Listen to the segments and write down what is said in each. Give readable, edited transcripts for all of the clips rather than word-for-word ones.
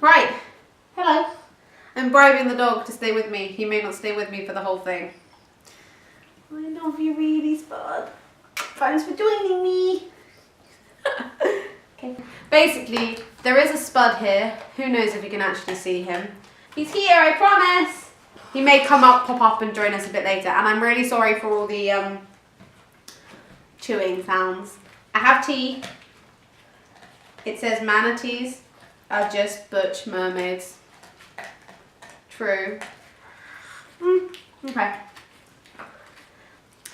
Right. Hello. I'm bribing the dog to stay with me. He may not stay with me for the whole thing. I love you really, Spud. Thanks for joining me. Okay. Basically, there is a Spud here. Who knows if you can actually see him. He's here, I promise. He may pop up and join us a bit later. And I'm really sorry for all the chewing sounds. I have tea. It says manatees are just butch mermaids. True. Okay.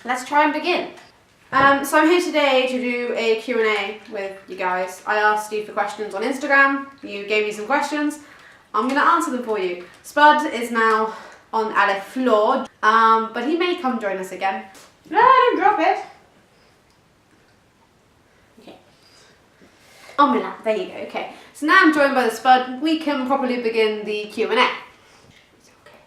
Let's try and begin. So I'm here today to do a Q&A with you guys. I asked you for questions on Instagram. You gave me some questions. I'm going to answer them for you. Spud is now on la floor, but he may come join us again. No, don't drop it. Okay. On my lap, there you go, okay. So now I'm joined by the Spud. We can properly begin the Q&A. It's okay.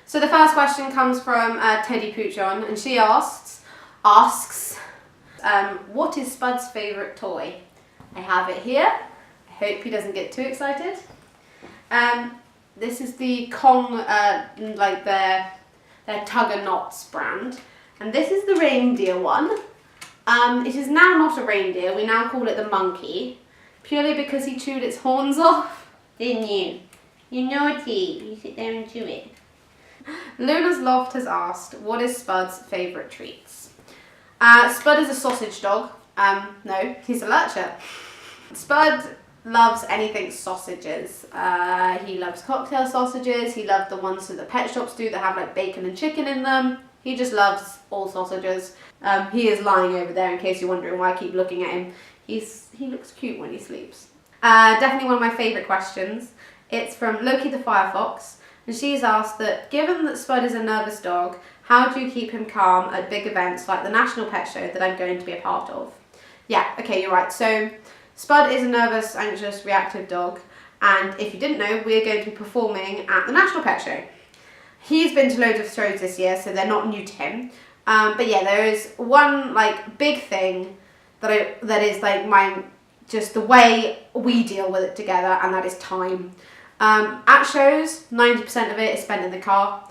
So the first question comes from Teddy Poochon, and she asks, what is Spud's favourite toy? I have it here. I hope he doesn't get too excited. This is the Kong, like their Tugger Knots brand, and this is the reindeer one. It is now not a reindeer. We now call it the monkey, purely because he chewed its horns off. Didn't you? You naughty. You sit there and chew it. Luna's Loft has asked, what is Spud's favourite treats? Spud is a sausage dog. No, he's a lurcher. Spud loves anything sausages. He loves cocktail sausages. He loves the ones that the pet shops do that have like bacon and chicken in them. He just loves all sausages. He is lying over there in case you're wondering why I keep looking at him. He looks cute when he sleeps. Definitely one of my favourite questions. It's from Loki the Firefox. And she's asked that, given that Spud is a nervous dog, how do you keep him calm at big events like the National Pet Show that I'm going to be a part of? Yeah, okay, you're right. So Spud is a nervous, anxious, reactive dog. And if you didn't know, we're going to be performing at the National Pet Show. He's been to loads of shows this year, so they're not new to him. But yeah, there is one like big thing that is like just the way we deal with it together, and that is time. At shows, 90% of it is spent in the car.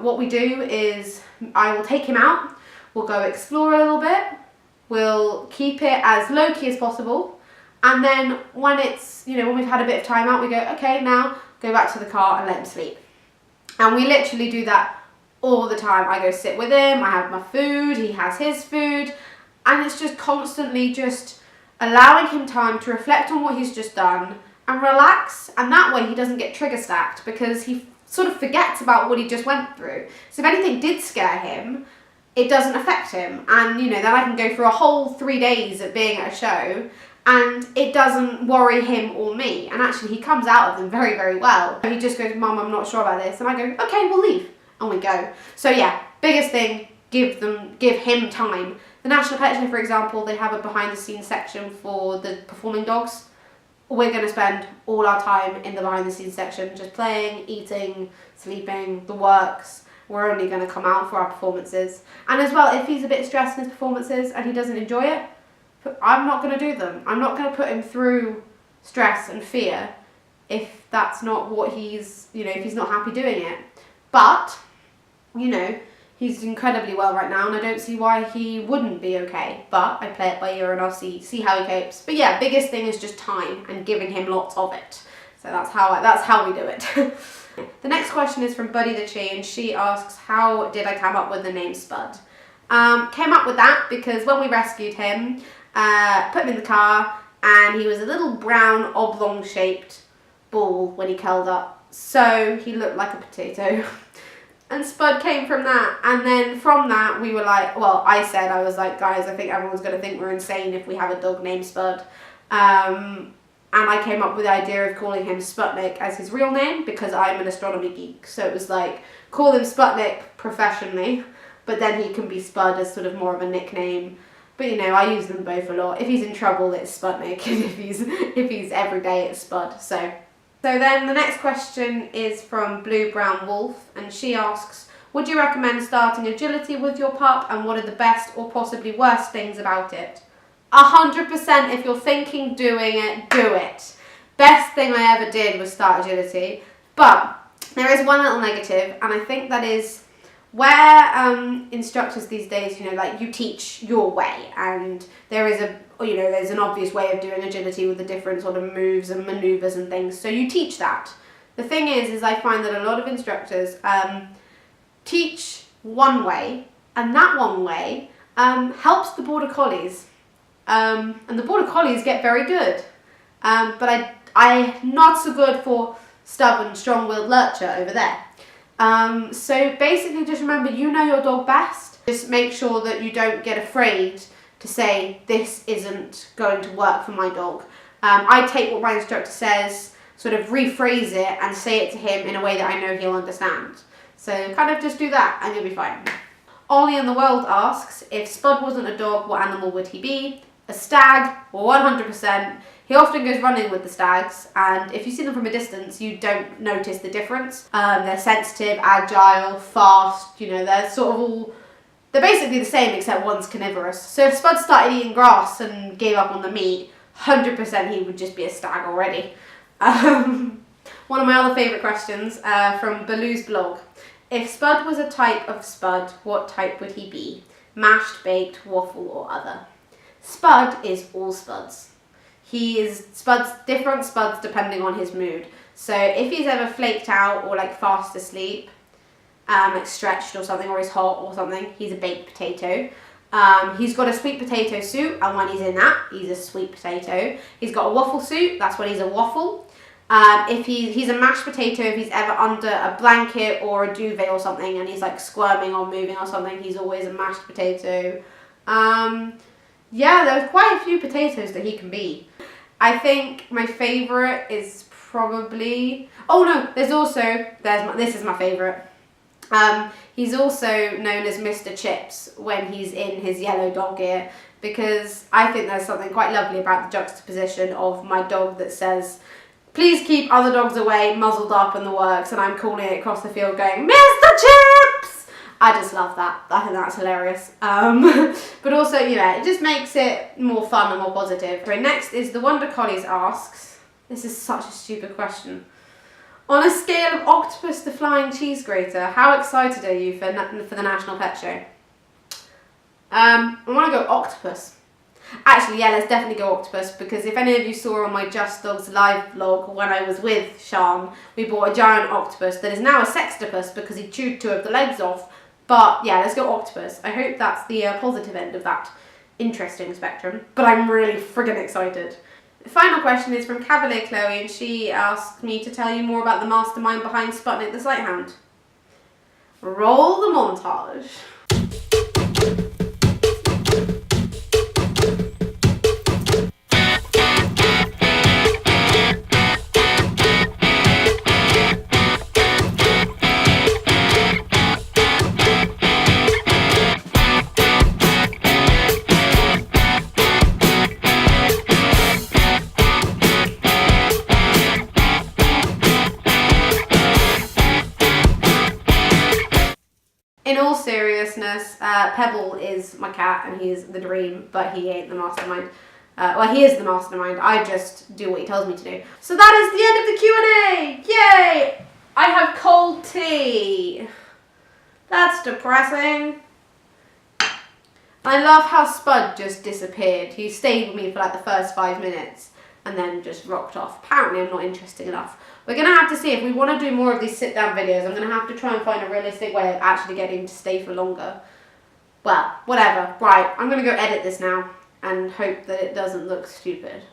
What we do is I will take him out, we'll go explore a little bit, we'll keep it as low-key as possible, and then when it's, when we've had a bit of time out, we go, okay, now go back to the car and let him sleep. And we literally do that all the time. I go sit with him, I have my food, he has his food, and it's just constantly just allowing him time to reflect on what he's just done and relax, and that way he doesn't get trigger stacked because he sort of forgets about what he just went through. So if anything did scare him, it doesn't affect him, and then I can go for a whole 3 days of being at a show and it doesn't worry him or me, and actually he comes out of them very, very well. He just goes, Mum, I'm not sure about this, and I go, okay, we'll leave, and we go. So yeah, biggest thing, give him time. The National Pet Show, for example, they have a behind the scenes section for the performing dogs. We're going to spend all our time in the behind the scenes section, just playing, eating, sleeping, the works. We're only going to come out for our performances. And as well, if he's a bit stressed in his performances and he doesn't enjoy it, I'm not going to do them. I'm not going to put him through stress and fear if that's not what he's, if he's not happy doing it. But, he's incredibly well right now, and I don't see why he wouldn't be okay. But I play it by ear and I'll see how he copes. But yeah, biggest thing is just time and giving him lots of it. So that's how we do it. The next question is from Buddy the Chi, and she asks, how did I come up with the name Spud? Came up with that because when we rescued him, put him in the car, and he was a little brown oblong shaped ball when he curled up. So he looked like a potato. And Spud came from that, and then from that we were like, I was like, guys, I think everyone's going to think we're insane if we have a dog named Spud. And I came up with the idea of calling him Sputnik as his real name because I'm an astronomy geek. So it was like, call him Sputnik professionally, but then he can be Spud as sort of more of a nickname. But I use them both a lot. If he's in trouble, it's Sputnik, and if he's everyday, it's Spud. So then the next question is from Blue Brown Wolf, and she asks, would you recommend starting agility with your pup, and what are the best or possibly worst things about it? 100% if you're thinking doing it, do it. Best thing I ever did was start agility. But there is one little negative, and I think that is where instructors these days, you know, like you teach your way, and there's an obvious way of doing agility with the different sort of moves and maneuvers and things. So you teach that. The thing is I find that a lot of instructors teach one way, and that one way helps the border collies. And the border collies get very good. But I'm not so good for stubborn, strong-willed lurcher over there. So basically just remember, you know your dog best. Just make sure that you don't get afraid to say, this isn't going to work for my dog. I take what my instructor says, sort of rephrase it and say it to him in a way that I know he'll understand. So kind of just do that and you'll be fine. Ollie in the World asks, if Spud wasn't a dog, what animal would he be? A stag, 100%. He often goes running with the stags, and if you see them from a distance, you don't notice the difference. They're sensitive, agile, fast, you know, they're basically the same except one's carnivorous. So if Spud started eating grass and gave up on the meat, 100% he would just be a stag already. One of my other favourite questions from Baloo's blog. If Spud was a type of Spud, what type would he be? Mashed, baked, waffle or other? Spud is all Spuds. He is different Spuds depending on his mood. So if he's ever flaked out or like fast asleep, like stretched or something, or he's hot or something, he's a baked potato. He's got a sweet potato suit, and when he's in that, he's a sweet potato. He's got a waffle suit, that's when he's a waffle. If he's a mashed potato, if he's ever under a blanket or a duvet or something and he's like squirming or moving or something, he's always a mashed potato. Yeah, there's quite a few potatoes that he can be. I think my favourite is probably... Oh no, this is my favourite. He's also known as Mr. Chips when he's in his yellow dog ear, because I think there's something quite lovely about the juxtaposition of my dog that says, please keep other dogs away, muzzled up in the works, and I'm calling it across the field going, Mr. Chips! I just love that. I think that's hilarious. But also, you know, it just makes it more fun and more positive. Right, next is the Wonder Collies asks, this is such a stupid question. On a scale of Octopus the Flying Cheese Grater, how excited are you for the National Pet Show? I want to go Octopus. Actually, yeah, let's definitely go Octopus, because if any of you saw on my Just Dogs live vlog when I was with Sean, we bought a giant octopus that is now a sextopus because he chewed 2 of the legs off. But yeah, let's go Octopus. I hope that's the positive end of that interesting spectrum, but I'm really friggin' excited. The final question is from Cavalier Chloe, and she asked me to tell you more about the mastermind behind Sputnik The Sighthound. Roll the montage. In all seriousness, Pebble is my cat and he's the dream, but he ain't the mastermind. Well, he is the mastermind. I just do what he tells me to do. So that is the end of the Q&A! Yay! I have cold tea. That's depressing. I love how Spud just disappeared. He stayed with me for like the first 5 minutes and then just rocked off. Apparently I'm not interesting enough. We're going to have to see if we want to do more of these sit-down videos. I'm going to have to try and find a realistic way of actually getting him to stay for longer. Well, whatever. Right, I'm going to go edit this now and hope that it doesn't look stupid.